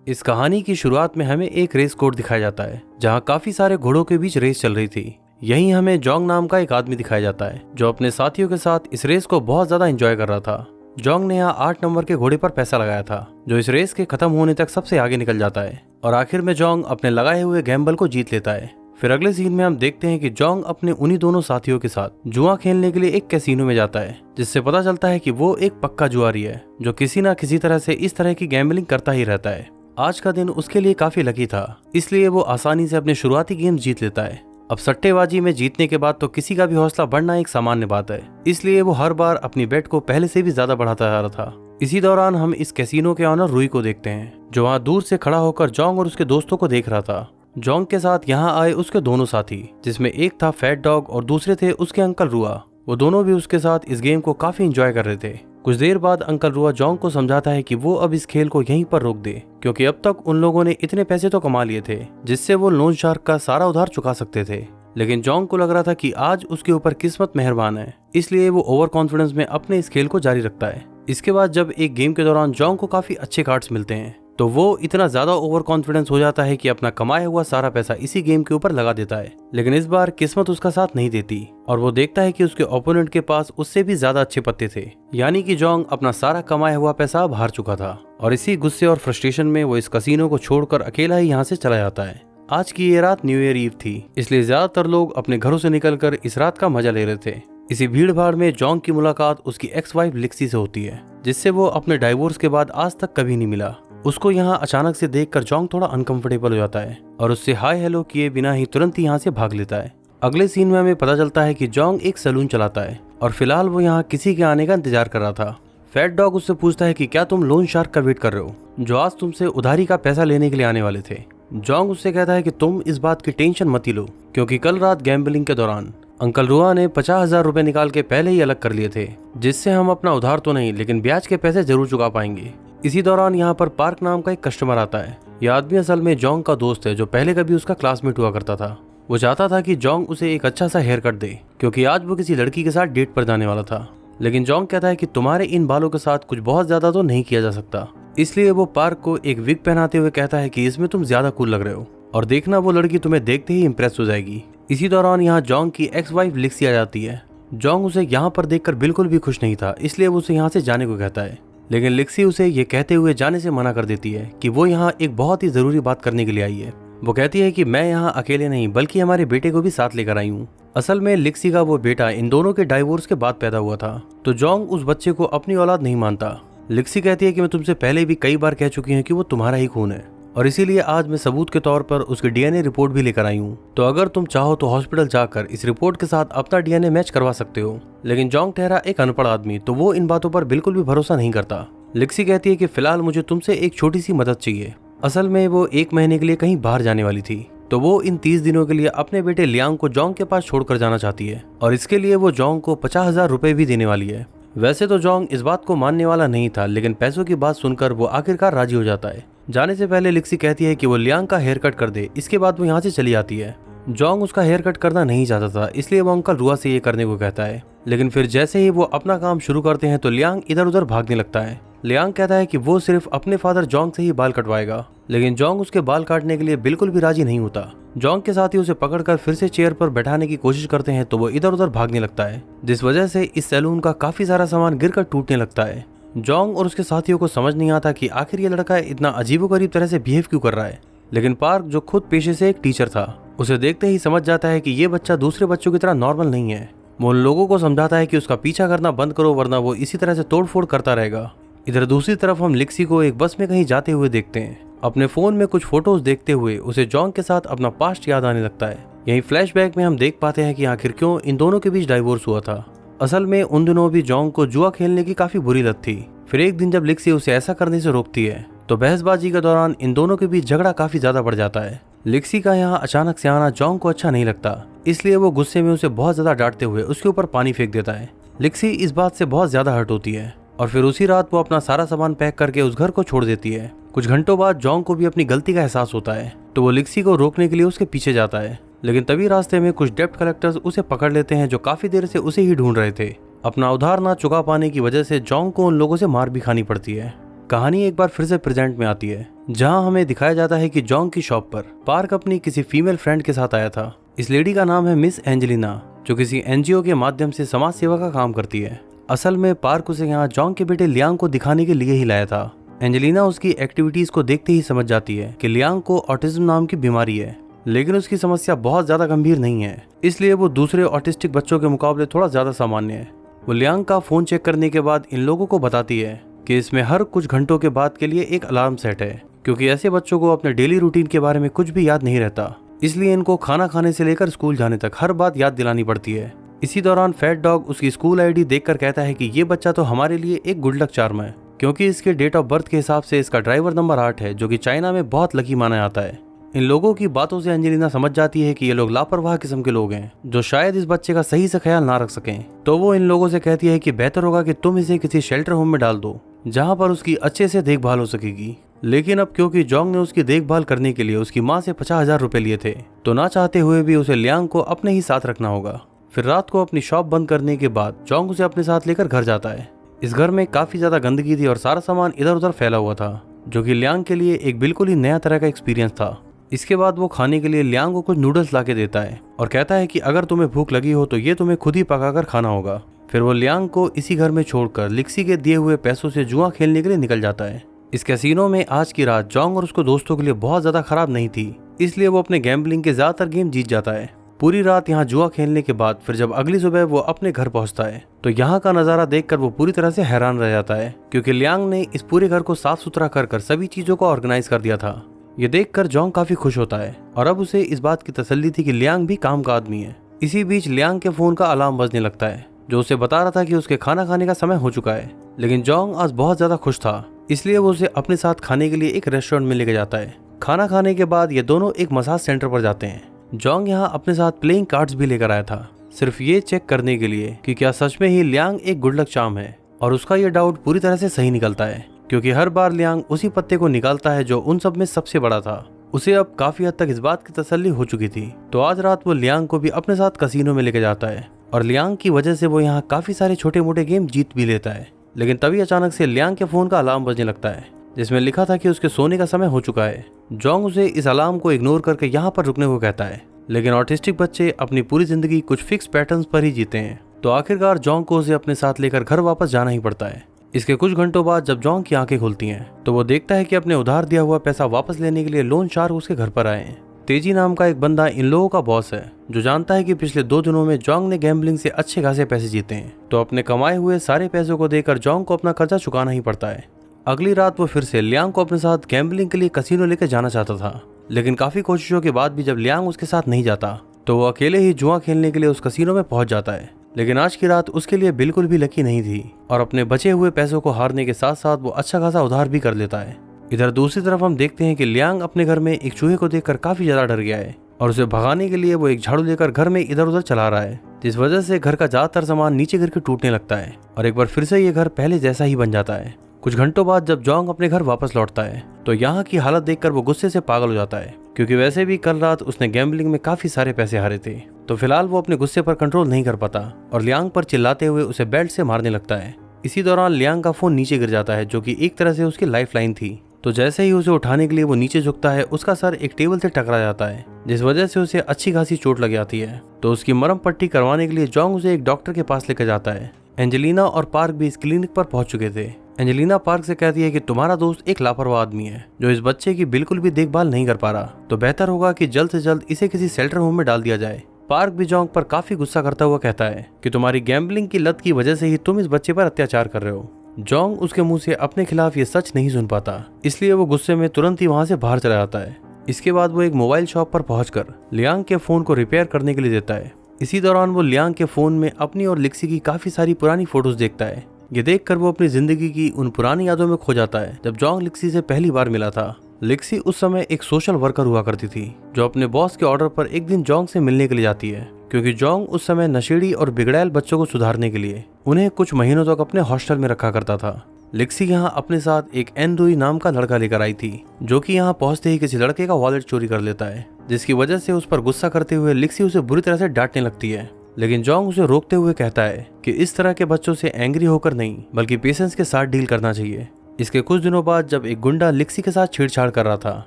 इस कहानी की शुरुआत में हमें एक रेस कोर्स दिखाया जाता है जहां काफी सारे घोड़ों के बीच रेस चल रही थी। यहीं हमें जोंग नाम का एक आदमी दिखाया जाता है जो अपने साथियों के साथ इस रेस को बहुत ज्यादा एंजॉय कर रहा था। जोंग ने यहाँ 8 नंबर के घोड़े पर पैसा लगाया था जो इस रेस के खत्म होने तक सबसे आगे निकल जाता है और आखिर में जोंग अपने लगाए हुए गैम्बल को जीत लेता है। फिर अगले सीन में हम देखते हैं कि जोंग अपने उन्हीं दोनों साथियों के साथ जुआ खेलने के लिए एक कैसीनो में जाता है, जिससे पता चलता है कि वो एक पक्का जुआरी है जो किसी न किसी तरह से इस तरह की गैम्बलिंग करता ही रहता है। आज का दिन उसके लिए काफी लकी था, इसलिए वो आसानी से अपने शुरुआती गेम जीत लेता है। अब सट्टेबाजी में जीतने के बाद तो किसी का भी हौसला बढ़ना एक सामान्य बात है, इसलिए वो हर बार अपनी बेट को पहले से भी ज्यादा बढ़ाता जा रहा था। इसी दौरान हम इस कैसीनो के ऑनर रुई को देखते हैं जो वहाँ दूर से खड़ा होकर जोंग और उसके दोस्तों को देख रहा था। जोंग के साथ यहाँ आए उसके दोनों साथी, जिसमें एक था फैट डॉग और दूसरे थे उसके अंकल रुआ। वो दोनों भी उसके साथ इस गेम को काफी एंजॉय कर रहे थे। कुछ देर बाद अंकल रुआ जोंग को समझाता है कि वो अब इस खेल को यहीं पर रोक दे, क्योंकि अब तक उन लोगों ने इतने पैसे तो कमा लिए थे जिससे वो लोन शार्क का सारा उधार चुका सकते थे। लेकिन जोंग को लग रहा था कि आज उसके ऊपर किस्मत मेहरबान है, इसलिए वो ओवर कॉन्फिडेंस में अपने इस खेल को जारी रखता है। इसके बाद जब एक गेम के दौरान जोंग को काफी अच्छे कार्ड्स मिलते हैं तो वो इतना ज्यादा ओवर कॉन्फिडेंस हो जाता है कि अपना कमाया हुआ सारा पैसा इसी गेम के ऊपर लगा देता है। लेकिन इस बार किस्मत उसका साथ नहीं देती और वो देखता है कि उसके ओपोनेंट के पास उससे भी ज्यादा अच्छे पत्ते थे, यानी कि जोंग अपना सारा कमाया हुआ पैसा अब हार चुका था। और इसी गुस्से और फ्रस्ट्रेशन में वो इस कसीनो को छोड़कर अकेला ही यहाँ से चला जाता है। आज की ये रात न्यू ईयर ईव थी, इसलिए ज्यादातर लोग अपने घरों से निकलकर इस रात का मजा ले रहे थे। इसी भीड़ भाड़ में जोंग की मुलाकात उसकी एक्स वाइफ लिक्सी से होती है, जिससे वो अपने डाइवोर्स के बाद आज तक कभी नहीं मिला। उसको यहाँ अचानक से देखकर जोंग थोड़ा अनकंफर्टेबल हो जाता है और उससे हाय हेलो किए बिना ही तुरंत ही यहाँ से भाग लेता है। अगले सीन में हमें पता चलता है कि जोंग एक सैलून चलाता है और फिलहाल वो यहाँ किसी के आने का इंतजार कर रहा था। फैट डॉग उससे पूछता है कि क्या तुम लोन शार्क का वेट कर रहे हो जो आज तुमसे उधारी का पैसा लेने के लिए आने वाले थे। जोंग उससे कहता है कि तुम इस बात की टेंशन मत ही लो, क्योंकि कल रात गैम्बलिंग के दौरान अंकल रुआ ने 50,000 रुपए निकाल के पहले ही अलग कर लिए थे, जिससे हम अपना उधार तो नहीं लेकिन ब्याज के पैसे जरूर चुका पाएंगे। इसी दौरान यहाँ पर पार्क नाम का एक कस्टमर आता है। यह आदमी असल में जोंग का दोस्त है जो पहले कभी उसका क्लासमेट हुआ करता था। वो चाहता था कि जोंग उसे एक अच्छा सा हेयर कट दे, क्योंकि आज वो किसी लड़की के साथ डेट पर जाने वाला था। लेकिन जोंग कहता है कि तुम्हारे इन बालों के साथ कुछ बहुत ज्यादा तो नहीं किया जा सकता, इसलिए वो पार्क को एक विग पहनाते हुए कहता है कि इसमें तुम ज्यादा कूल लग रहे हो और देखना वो लड़की तुम्हें देखते ही इम्प्रेस हो जाएगी। इसी दौरान यहाँ जोंग की एक्स वाइफ लिक्सी आ जाती है। जोंग उसे यहाँ पर देखकर बिल्कुल भी खुश नहीं था, इसलिए वो उसे यहाँ से जाने को कहता है। लेकिन लिक्सी उसे ये कहते हुए जाने से मना कर देती है कि वो यहाँ एक बहुत ही जरूरी बात करने के लिए आई है। वो कहती है कि मैं यहाँ अकेले नहीं बल्कि हमारे बेटे को भी साथ लेकर आई हूँ। असल में लिक्सी का वो बेटा इन दोनों के डाइवोर्स के बाद पैदा हुआ था, तो जोंग उस बच्चे को अपनी औलाद नहीं मानता। लिक्सी कहती है कि मैं तुमसे पहले भी कई बार कह चुकी हूँ कि वो तुम्हारा ही खून है और इसीलिए आज मैं सबूत के तौर पर उसकी डीएनए रिपोर्ट भी लेकर आई हूँ। तो अगर तुम चाहो तो हॉस्पिटल जाकर इस रिपोर्ट के साथ अपना डीएनए मैच करवा सकते हो। लेकिन जोंग ठहरा एक अनपढ़ आदमी, तो वो इन बातों पर बिल्कुल भी भरोसा नहीं करता। लिक्सी कहती है कि फिलहाल मुझे तुमसे एक छोटी सी मदद चाहिए। असल में वो 1 महीने के लिए कहीं बाहर जाने वाली थी, तो वो इन 30 दिनों के लिए अपने बेटे लियांग को जोंग के पास छोड़कर जाना चाहती है और इसके लिए वो जोंग को 50,000 रुपए भी देने वाली है। वैसे तो जोंग इस बात को मानने वाला नहीं था, लेकिन पैसों की बात सुनकर वो आखिरकार राजी हो जाता है। जाने से पहले लिक्सी कहती है कि वो लियांग का हेयर कट कर दे, इसके बाद वो यहाँ से चली जाती है। जोंग उसका हेयर कट करना नहीं चाहता था, इसलिए वो अंकल रुआ से ये करने को कहता है। लेकिन फिर जैसे ही वो अपना काम शुरू करते हैं तो लियांग इधर उधर भागने लगता है। लियांग कहता है कि वो सिर्फ अपने फादर जोंग से ही बाल कटवाएगा, लेकिन जोंग उसके बाल काटने के लिए बिल्कुल भी राजी नहीं होता। जोंग के साथी उसे पकड़कर फिर से चेयर पर बैठाने की कोशिश करते हैं तो वो इधर उधर भागने लगता है, जिस वजह से इस सैलून का काफी सारा सामान गिरकर टूटने लगता है। जोंग और उसके साथियों को समझ नहीं आता कि आखिर ये लड़का इतना अजीबोगरीब तरह से बिहेव क्यों कर रहा है। लेकिन पार्क, जो खुद पेशे से एक टीचर था, उसे देखते ही समझ जाता है कि ये बच्चा दूसरे बच्चों की तरह नॉर्मल नहीं है। वो उन लोगों को समझाता है कि उसका पीछा करना बंद करो, वरना वो इसी तरह से तोड़फोड़ करता रहेगा। इधर दूसरी तरफ हम लिक्सी को एक बस में कहीं जाते हुए देखते हैं। अपने फोन में कुछ फोटोज देखते हुए उसे जोंग के साथ अपना पास्ट याद आने लगता है। यही फ्लैशबैक में हम देख पाते हैं कि आखिर क्यों इन दोनों के बीच डाइवोर्स हुआ था। असल में उन दिनों भी जोंग को जुआ खेलने की काफी बुरी लत थी। फिर एक दिन जब लिक्सी उसे ऐसा करने से रोकती है तो बहसबाजी के दौरान इन दोनों के बीच झगड़ा काफी ज्यादा बढ़ जाता है। लिक्सी का यहाँ अचानक से आना जोंग को अच्छा नहीं लगता, इसलिए वो गुस्से में उसे बहुत ज्यादा डांटते हुए उसके ऊपर पानी फेंक देता है। लिक्सी इस बात से बहुत ज्यादा हर्ट होती है और फिर उसी रात वो अपना सारा सामान पैक करके उस घर को छोड़ देती है। कुछ घंटों बाद जोंग को भी अपनी गलती का एहसास होता है, तो वो लिक्सी को रोकने के लिए उसके पीछे जाता है। लेकिन तभी रास्ते में कुछ डेब्ट कलेक्टर्स उसे पकड़ लेते हैं जो काफी देर से उसे ही ढूंढ रहे थे। अपना उधार ना चुका पाने की वजह से जोंग को उन लोगों से मार भी खानी पड़ती है। कहानी एक बार फिर से प्रेजेंट में आती है, जहां हमें दिखाया जाता है कि जोंग की शॉप पर पार्क अपनी किसी फीमेल फ्रेंड के साथ आया था। इस लेडी का नाम है मिस एंजेलिना, जो किसी एनजीओ के माध्यम से समाज सेवा का काम करती है। असल में पार्क उसे यहाँ जोंग के बेटे लियांग को दिखाने के लिए ही लाया था। एंजेलिना उसकी एक्टिविटीज को देखते ही समझ जाती है कि लियांग को ऑटिज्म नाम की बीमारी है, लेकिन उसकी समस्या बहुत ज्यादा गंभीर नहीं है, इसलिए वो दूसरे ऑटिस्टिक बच्चों के मुकाबले थोड़ा ज्यादा सामान्य है। वो लियांग का फोन चेक करने के बाद इन लोगों को बताती है कि इसमें हर कुछ घंटों के बाद के लिए एक अलार्म सेट है, क्योंकि ऐसे बच्चों को अपने डेली रूटीन के बारे में कुछ भी याद नहीं रहता, इसलिए इनको खाना खाने से लेकर स्कूल जाने तक हर बात याद दिलानी पड़ती है। इसी दौरान फैट डॉग उसकी स्कूल आईडी देखकर कहता है कि ये बच्चा तो हमारे लिए एक गुड लक चार्म है, क्योंकि इसके डेट ऑफ बर्थ के हिसाब से इसका ड्राइवर नंबर 8 है, जो कि चाइना में बहुत लकी माना जाता है। इन लोगों की बातों से एंजेलिना समझ जाती है कि ये लोग लापरवाह किस्म के लोग हैं, जो शायद इस बच्चे का सही से ख्याल ना रख सकें। तो वो इन लोगों से कहती है कि बेहतर होगा कि तुम इसे किसी शेल्टर होम में डाल दो, जहाँ पर उसकी अच्छे से देखभाल हो सकेगी। लेकिन अब क्योंकि जोंग ने उसकी देखभाल करने के लिए उसकी माँ से 50,000 रुपए लिए थे, तो ना चाहते हुए भी उसे लियांग को अपने ही साथ रखना होगा। फिर रात को अपनी शॉप बंद करने के बाद जोंग उसे अपने साथ लेकर घर जाता है। इस घर में काफी ज्यादा गंदगी थी और सारा सामान इधर उधर फैला हुआ था, जो कि लियांग के लिए एक बिल्कुल ही नया तरह का एक्सपीरियंस था। इसके बाद वो खाने के लिए लियांग को कुछ नूडल्स ला के देता है और कहता है कि अगर तुम्हें भूख लगी हो तो ये तुम्हें खुद ही पकाकर खाना होगा। फिर वो लियांग को इसी घर में छोड़कर लिक्सी के दिए हुए पैसों से जुआ खेलने के लिए निकल जाता है। इस कैसीनो में आज की रात जोंग और उसके दोस्तों के लिए बहुत ज्यादा खराब नहीं थी, इसलिए वो अपने गैम्बलिंग के ज्यादातर गेम जीत जाता है। पूरी रात यहाँ जुआ खेलने के बाद फिर जब अगली सुबह वो अपने घर पहुंचता है, तो यहाँ का नजारा देखकर वो पूरी तरह से हैरान रह जाता है, क्योंकि लियांग ने इस पूरे घर को साफ सुथरा कर सभी चीजों को ऑर्गेनाइज कर दिया था। ये देखकर जोंग काफी खुश होता है और अब उसे इस बात की तसल्ली थी कि लियांग भी काम का आदमी है। इसी बीच लियांग के फोन का अलार्म बजने लगता है, जो उसे बता रहा था कि उसके खाना खाने का समय हो चुका है। लेकिन जोंग आज बहुत ज्यादा खुश था, इसलिए वो उसे अपने साथ खाने के लिए एक रेस्टोरेंट में लेके जाता है। खाना खाने के बाद ये दोनों एक मसाज सेंटर पर जाते हैं। जोंग यहाँ अपने साथ प्लेइंग कार्ड्स भी लेकर आया था, सिर्फ ये चेक करने के लिए कि क्या सच में ही लियांग एक गुड लक चार्म है। और उसका ये डाउट पूरी तरह से सही निकलता है, क्योंकि हर बार लियांग उसी पत्ते को निकालता है जो उन सब में सबसे बड़ा था। उसे अब काफी हद तक इस बात की तसल्ली हो चुकी थी, तो आज रात वो लियांग को भी अपने साथ कसीनो में लेके जाता है और लियांग की वजह से वो यहाँ काफी सारे छोटे मोटे गेम जीत भी लेता है। लेकिन तभी अचानक से लियांग के फोन का अलार्म बजने लगता है, जिसमें लिखा था कि उसके सोने का समय हो चुका है। जोंग उसे इस अलार्म को इग्नोर करके यहाँ पर रुकने को कहता है, लेकिन ऑटिस्टिक बच्चे अपनी पूरी जिंदगी कुछ फिक्स पैटर्न्स पर ही जीते हैं, तो आखिरकार जोंग को उसे अपने साथ लेकर घर वापस जाना ही पड़ता है। इसके कुछ घंटों बाद जब जोंग की आंखें खुलती हैं, तो वो देखता है कि अपने उधार दिया हुआ पैसा वापस लेने के लिए लोन शार्क उसके घर पर आए हैं। तेजी नाम का एक बंदा इन लोगों का बॉस है, जो जानता है कि पिछले 2 दिनों में जोंग ने गैम्बलिंग से अच्छे खासे पैसे जीते हैं, तो अपने कमाए हुए सारे पैसों को देकर जोंग को अपना कर्जा चुकाना ही पड़ता है। अगली रात वो फिर से लियांग को अपने साथ गैम्बलिंग के लिए कसीनो लेकर जाना चाहता था, लेकिन काफी कोशिशों के बाद भी जब लियांग उसके साथ नहीं जाता, तो वो अकेले ही जुआ खेलने के लिए उस कसीनो में पहुंच जाता है। लेकिन आज की रात उसके लिए बिल्कुल भी लकी नहीं थी और अपने बचे हुए पैसों को हारने के साथ साथ वो अच्छा खासा उधार भी कर लेता है। इधर दूसरी तरफ हम देखते हैं कि लियांग अपने घर में एक चूहे को देखकर काफी ज्यादा डर गया है और उसे भगाने के लिए वो एक झाड़ू लेकर घर में इधर उधर चला रहा है, जिस वजह से घर का ज्यादातर सामान नीचे गिर के टूटने लगता है और एक बार फिर से ये घर पहले जैसा ही बन जाता है। कुछ घंटों बाद जब जोंग अपने घर वापस लौटता है, तो यहाँ की हालत देखकर वो गुस्से से पागल हो जाता है, क्योंकि वैसे भी कल रात उसने गैम्बलिंग में काफी सारे पैसे हारे थे। तो फिलहाल वो अपने गुस्से पर कंट्रोल नहीं कर पाता और लियांग पर चिल्लाते हुए उसे बेल्ट से मारने लगता है। इसी दौरान लियांग का फोन नीचे गिर जाता है, जो कि एक तरह से उसकी लाइफ लाइन थी। तो जैसे ही उसे उठाने के लिए वो नीचे झुकता है, उसका सर एक टेबल से टकरा जाता है, जिस वजह से उसे अच्छी खासी चोट लग जाती है। तो उसकी मरहम पट्टी करवाने के लिए जोंग उसे एक डॉक्टर के पास लेकर जाता है। एंजेलिना और पार्क भी इस क्लिनिक पर पहुंच चुके थे। एंजेलिना पार्क से कहती है कि तुम्हारा दोस्त एक लापरवाह आदमी है, जो इस बच्चे की बिल्कुल भी देखभाल नहीं कर पा रहा, तो बेहतर होगा कि जल्द से जल्द इसे किसी शेल्टर होम में डाल दिया जाए। पार्क भी जोंग पर काफी गुस्सा करता हुआ कहता है कि तुम्हारी गैम्बलिंग की लत की वजह से ही तुम इस बच्चे पर अत्याचार कर रहे हो। जोंग उसके मुंह से अपने खिलाफ ये सच नहीं सुन पाता, इसलिए वो गुस्से में तुरंत ही वहां से बाहर चला जाता है। इसके बाद वो एक मोबाइल शॉप पर पहुंचकर लियांग के फोन को रिपेयर करने के लिए देता है। इसी दौरान वो लियांग के फोन में अपनी और लिक्सी की काफी सारी पुरानी फोटोज देखता है। ये देखकर वो अपनी जिंदगी की उन पुरानी यादों में खो जाता है, जब जोंग लिक्सी से पहली बार मिला था। लिक्सी उस समय एक सोशल वर्कर हुआ करती थी, जो अपने बॉस के ऑर्डर पर एक दिन जोंग से मिलने के लिए जाती है, क्योंकि जोंग उस समय नशेड़ी और बिगड़ैल बच्चों को सुधारने के लिए उन्हें कुछ महीनों तक अपने हॉस्टल में रखा करता था। लिक्सी यहाँ अपने साथ एक एनरुई नाम का लड़का लेकर आई थी, जो कि यहाँ पहुंचते ही किसी लड़के का वॉलेट चोरी कर लेता है, जिसकी वजह से उस पर गुस्सा करते हुए लिक्सी उसे बुरी तरह से डांटने लगती है। लेकिन जोंग उसे रोकते हुए कहता है कि इस तरह के बच्चों से एंग्री होकर नहीं, बल्कि पेशेंस के साथ डील करना चाहिए। इसके कुछ दिनों बाद जब एक गुंडा लिक्सी के साथ छेड़छाड़ कर रहा था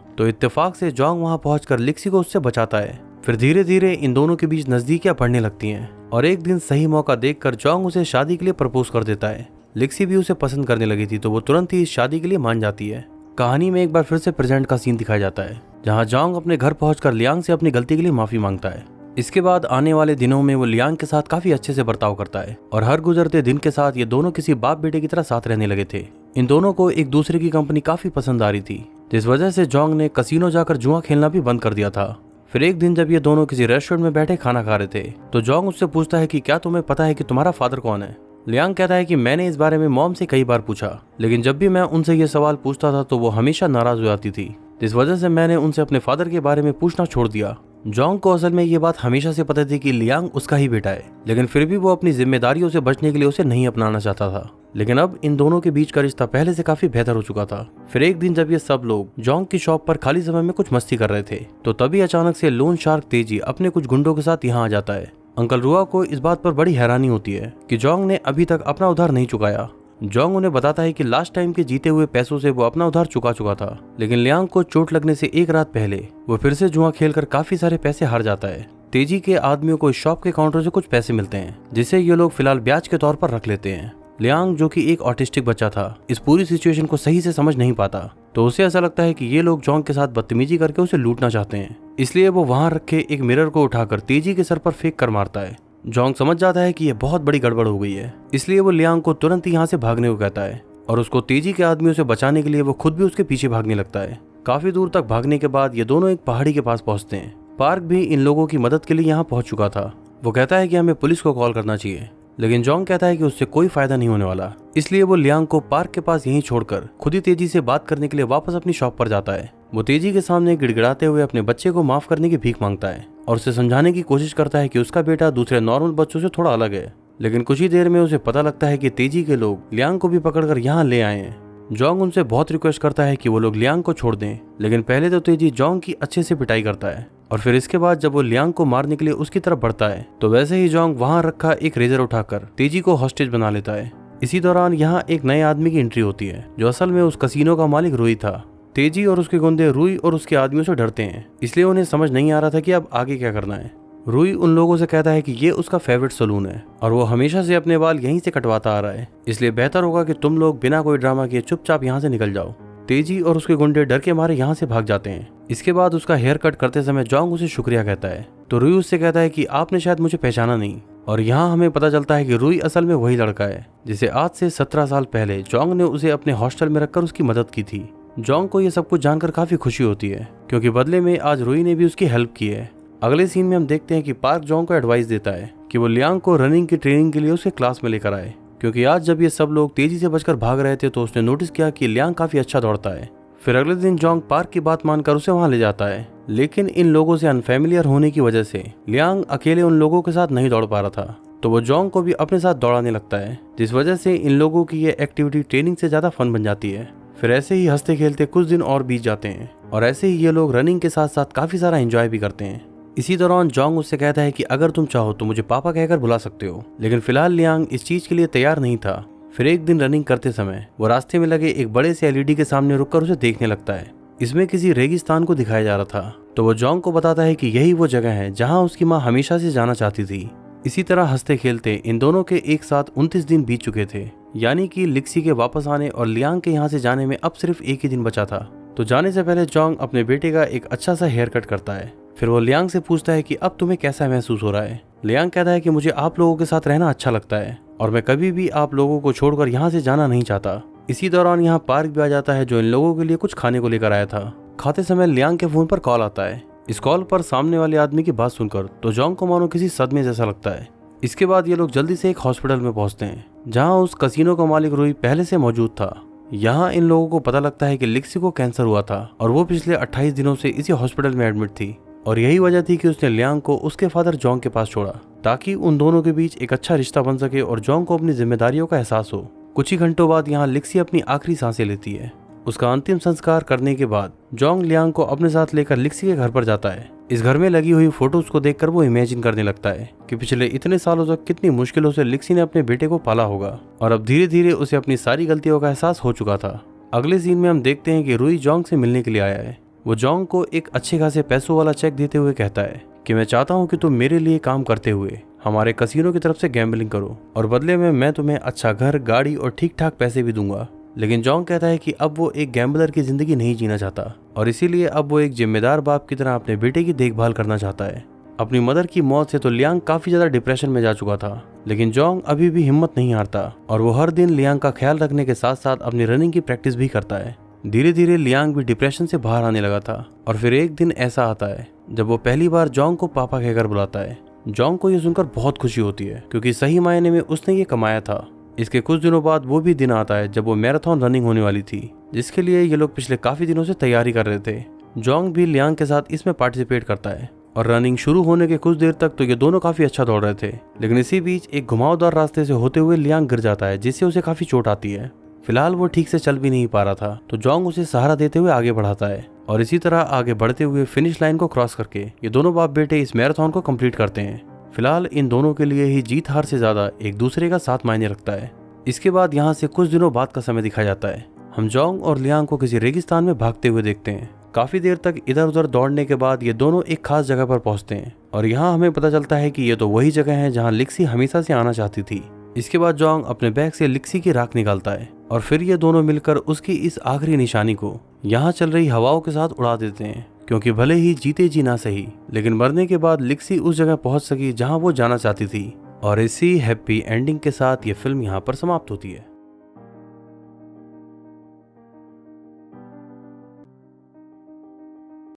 तो इत्तेफाक से जोंग वहां पहुंचकर लिक्सी को उससे बचाता है। फिर धीरे धीरे इन दोनों के बीच नजदीकियां बढ़ने लगती हैं और एक दिन सही मौका देखकर जोंग उसे शादी के लिए प्रपोज कर देता है। लिक्सी भी उसे पसंद करने लगी थी तो वो तुरंत ही इस शादी के लिए मान जाती है। कहानी में एक बार फिर से प्रेजेंट का सीन दिखाया जाता है जहाँ जोंग अपने घर पहुंचकर लियांग से अपनी गलती के लिए माफी मांगता है। इसके बाद आने वाले दिनों में वो लियांग के साथ काफी अच्छे से बर्ताव करता है और हर गुजरते दिन के साथ ये दोनों किसी बाप बेटे की तरह साथ रहने लगे थे। इन दोनों को एक दूसरे की कंपनी काफी पसंद आ रही थी, जिस वजह से जोंग ने कसिनो जाकर जुआ खेलना भी बंद कर दिया था। फिर एक दिन जब ये दोनों किसी रेस्टोरेंट में बैठे खाना खा रहे थे तो जोंग उससे पूछता है कि क्या तुम्हें पता है कि तुम्हारा फादर कौन है। लियांग कहता है कि मैंने इस बारे में मॉम से कई बार पूछा, लेकिन जब भी मैं उनसे ये सवाल पूछता था तो वो हमेशा नाराज हो जाती थी, जिस वजह से मैंने उनसे अपने फादर के बारे में पूछना छोड़ दिया। जोंग को असल में ये बात हमेशा से पता थी कि लियांग उसका ही बेटा है, लेकिन फिर भी वो अपनी जिम्मेदारियों से बचने के लिए उसे नहीं अपनाना चाहता था। लेकिन अब इन दोनों के बीच का रिश्ता पहले से काफी बेहतर हो चुका था। फिर एक दिन जब ये सब लोग जोंग की शॉप पर खाली समय में कुछ मस्ती कर रहे थे तो तभी अचानक से लोन शार्क तेजी अपने कुछ गुंडों के साथ यहाँ आ जाता है। अंकल रुआ को इस बात पर बड़ी हैरानी होती है कि जोंग ने अभी तक अपना उधार नहीं चुकाया। जोंग उन्हें बताता है कि लास्ट टाइम के जीते हुए पैसों से वो अपना उधार चुका चुका था, लेकिन लियांग को चोट लगने से एक रात पहले वो फिर से जुआ खेलकर काफी सारे पैसे हार जाता है। तेजी के आदमियों को इस शॉप के काउंटर से कुछ पैसे मिलते हैं जिसे ये लोग फिलहाल ब्याज के तौर पर रख लेते हैं। लियांग जो कि एक ऑटिस्टिक बच्चा था इस पूरी सिचुएशन को सही से समझ नहीं पाता, तो उसे ऐसा लगता है कि ये लोग जोंग के साथ बदतमीजी करके उसे लूटना चाहते हैं। इसलिए वो वहां रखे एक मिरर को उठाकर तेजी के सर पर फेंक कर मारता है। जोंग समझ जाता है कि यह बहुत बड़ी गड़बड़ हो गई है, इसलिए वो लियांग को तुरंत ही यहाँ से भागने को कहता है और उसको तेजी के आदमियों से बचाने के लिए वो खुद भी उसके पीछे भागने लगता है। काफी दूर तक भागने के बाद ये दोनों एक पहाड़ी के पास पहुंचते हैं। पार्क भी इन लोगों की मदद के लिए यहाँ पहुंच चुका था। वो कहता है कि हमें पुलिस को कॉल करना चाहिए, लेकिन जोंग कहता है कि उससे कोई फायदा नहीं होने वाला, इसलिए वो लियांग को पार्क के पास यहीं छोड़कर खुद ही तेजी से बात करने के लिए वापस अपनी शॉप पर जाता है। वो तेजी के सामने गिड़गिड़ाते हुए अपने बच्चे को माफ करने की भीख मांगता है और उसे समझाने की कोशिश करता है कि उसका बेटा दूसरे नॉर्मल बच्चों से थोड़ा अलग है। लेकिन कुछ ही देर में उसे पता लगता है कि तेजी के लोग लियांग को भी पकड़कर यहाँ ले आए हैं। जोंग उनसे बहुत रिक्वेस्ट करता है कि वो लोग लियांग को छोड़ दें, लेकिन पहले तो तेजी जोंग की अच्छे से पिटाई करता है और फिर इसके बाद जब वो लियांग को मारने के लिए उसकी तरफ बढ़ता है तो वैसे ही जोंग वहां रखा एक रेजर उठाकर तेजी को हॉस्टेज बना लेता है। इसी दौरान यहाँ एक नए आदमी की एंट्री होती है जो असल में उस कसीनो का मालिक रूई था। तेजी और उसके गुंडे रूई और उसके आदमियों से डरते हैं, इसलिए उन्हें समझ नहीं आ रहा था कि अब आगे क्या करना है। रूई उन लोगों से कहता है कि ये उसका फेवरेट सलून है और वो हमेशा से अपने बाल यहीं से कटवाता आ रहा है, इसलिए बेहतर होगा कि तुम लोग बिना कोई ड्रामा किए चुपचाप यहाँ से निकल जाओ। तेजी और उसके गुंडे डर के मारे यहाँ से भाग जाते हैं। इसके बाद उसका हेयर कट करते समय जोंग उसे शुक्रिया कहता है तो रूई उससे कहता है कि आपने शायद मुझे पहचाना नहीं, और यहाँ हमें पता चलता है कि रूई असल में वही लड़का है जिसे आज से 17 साल पहले जोंग ने उसे अपने हॉस्टल में रखकर उसकी मदद की थी। जोंग को ये सब कुछ जानकर काफी खुशी होती है क्योंकि बदले में आज रूई ने भी उसकी हेल्प की है। अगले सीन में हम देखते हैं कि पार्क जोंग को एडवाइस देता है कि वो लियांग को रनिंग की ट्रेनिंग के लिए उसके क्लास में लेकर आए, क्योंकि आज जब ये सब लोग तेजी से बचकर भाग रहे थे तो उसने नोटिस किया कि लियांग काफी अच्छा दौड़ता है। फिर अगले दिन जोंग पार्क की बात मानकर उसे वहां ले जाता है, लेकिन इन लोगों से अनफेमिलियर होने की वजह से लियांग अकेले उन लोगों के साथ नहीं दौड़ पा रहा था, तो वो जोंग को भी अपने साथ दौड़ाने लगता है, जिस वजह से इन लोगों की ये एक्टिविटी ट्रेनिंग से ज्यादा फन बन जाती है। फिर ऐसे ही हंसते खेलते कुछ दिन और बीत जाते हैं और ऐसे ही ये लोग रनिंग के साथ साथ काफी सारा एंजॉय भी करते हैं। इसी दौरान जोंग उससे कहता है कि अगर तुम चाहो तो मुझे पापा कहकर बुला सकते हो, लेकिन फिलहाल लियांग इस चीज के लिए तैयार नहीं था। फिर एक दिन रनिंग करते समय वो रास्ते में लगे एक बड़े से एलईडी के सामने रुककर उसे देखने लगता है। इसमें किसी रेगिस्तान को दिखाया जा रहा था, तो वो जोंग को बताता है कि यही वो जगह है जहाँ उसकी माँ हमेशा से जाना चाहती थी। इसी तरह हंसते खेलते इन दोनों के एक साथ 29 दिन बीत चुके थे, यानी कि लिक्सी के वापस आने और लियांग के यहाँ से जाने में अब सिर्फ एक ही दिन बचा था। तो जाने से पहले जोंग अपने बेटे का एक अच्छा सा हेयर कट करता है। फिर वो लियांग से पूछता है कि अब तुम्हें कैसा महसूस हो रहा है। लियांग कहता है कि मुझे आप लोगों के साथ रहना अच्छा लगता है और मैं कभी भी आप लोगों को छोड़कर यहाँ से जाना नहीं चाहता। इसी दौरान यहाँ पार्क भी आ जाता है जो इन लोगों के लिए कुछ खाने को लेकर आया था। खाते समय लियांग के फोन पर कॉल आता है। इस कॉल पर सामने वाले आदमी की बात सुनकर तो जोंग को मानो किसी सदमे जैसा लगता है। इसके बाद ये लोग जल्दी से एक हॉस्पिटल में पहुंचते हैं जहां उस कसीनो का मालिक रूई पहले से मौजूद था। यहाँ इन लोगों को पता लगता है कि लिक्सी को कैंसर हुआ था और वो पिछले 28 दिनों से इसी हॉस्पिटल में एडमिट थी, और यही वजह थी कि उसने लियांग को उसके फादर जोंग के पास छोड़ा ताकि उन दोनों के बीच एक अच्छा रिश्ता बन सके और जोंग को अपनी जिम्मेदारियों का एहसास हो। कुछ ही घंटों बाद यहाँ लिक्सी अपनी आखिरी सांसें लेती है। उसका अंतिम संस्कार करने के बाद जोंग लियांग को अपने साथ लेकर लिक्सी के घर पर जाता है। इस घर में लगी हुई फोटोज को देखकर वो इमेजिन करने लगता है कि पिछले इतने सालों तक कितनी मुश्किलों से लिक्सी ने अपने बेटे को पाला होगा और अब धीरे धीरे उसे अपनी सारी गलतियों का एहसास हो चुका था। अगले सीन में हम देखते हैं कि रुई जोंग से मिलने के लिए आया है। वो जोंग को एक अच्छे खासे पैसों वाला चेक देते हुए कहता है कि मैं चाहता हूँ कि तुम मेरे लिए काम करते हुए हमारे कसिनो की तरफ से गैम्बलिंग करो और बदले में मैं तुम्हें अच्छा घर, गाड़ी और ठीक ठाक पैसे भी दूंगा। लेकिन जोंग कहता है कि अब वो एक गैम्बलर की जिंदगी नहीं जीना चाहता और इसीलिए अब वो एक जिम्मेदार बाप की तरह अपने बेटे की देखभाल करना चाहता है। अपनी मदर की मौत से तो लियांग काफी ज्यादा डिप्रेशन में जा चुका था, लेकिन जोंग अभी भी हिम्मत नहीं हारता और वो हर दिन लियांग का ख्याल रखने के साथ साथ अपनी रनिंग की प्रैक्टिस भी करता है। धीरे धीरे लियांग भी डिप्रेशन से बाहर आने लगा था और फिर एक दिन ऐसा आता है जब वो पहली बार जोंग को पापा कहकर बुलाता है। जोंग को ये सुनकर बहुत खुशी होती है क्योंकि सही मायने में उसने ये कमाया था। इसके कुछ दिनों बाद वो भी दिन आता है जब वो मैराथन रनिंग होने वाली थी, जिसके लिए ये लोग पिछले काफी दिनों से तैयारी कर रहे थे। जोंग भी लियांग के साथ इसमें पार्टिसिपेट करता है और रनिंग शुरू होने के कुछ देर तक तो ये दोनों काफी अच्छा दौड़ रहे थे, लेकिन इसी बीच एक घुमावदार रास्ते से होते हुए लियांग गिर जाता है जिससे उसे काफी चोट आती है। फिलहाल वो ठीक से चल भी नहीं पा रहा था, तो जोंग उसे सहारा देते हुए आगे बढ़ाता है और इसी तरह आगे बढ़ते हुए फिनिश लाइन को क्रॉस करके ये दोनों बाप बेटे इस मैराथन को कंप्लीट करते हैं। फिलहाल इन दोनों के लिए ही जीत हार से ज्यादा एक दूसरे का साथ मायने रखता है। इसके बाद यहाँ से कुछ दिनों बाद का समय दिखाया जाता है। हम जोंग और लियांग को किसी रेगिस्तान में भागते हुए देखते हैं। काफी देर तक इधर उधर दौड़ने के बाद ये दोनों एक खास जगह पर पहुंचते हैं और यहाँ हमें पता चलता है कि ये तो वही जगह है जहाँ लिक्सी हमेशा से आना चाहती थी। इसके बाद जोंग अपने बैग से लिक्सी की राख निकालता है और फिर ये दोनों मिलकर उसकी इस आखिरी निशानी को यहाँ चल रही हवाओं के साथ उड़ा देते हैं, क्योंकि भले ही जीते जी ना सही, लेकिन मरने के बाद लिक्सी उस जगह पहुंच सकी जहाँ वो जाना चाहती थी। और इसी हैप्पी एंडिंग के साथ ये फिल्म यहाँ पर समाप्त होती है।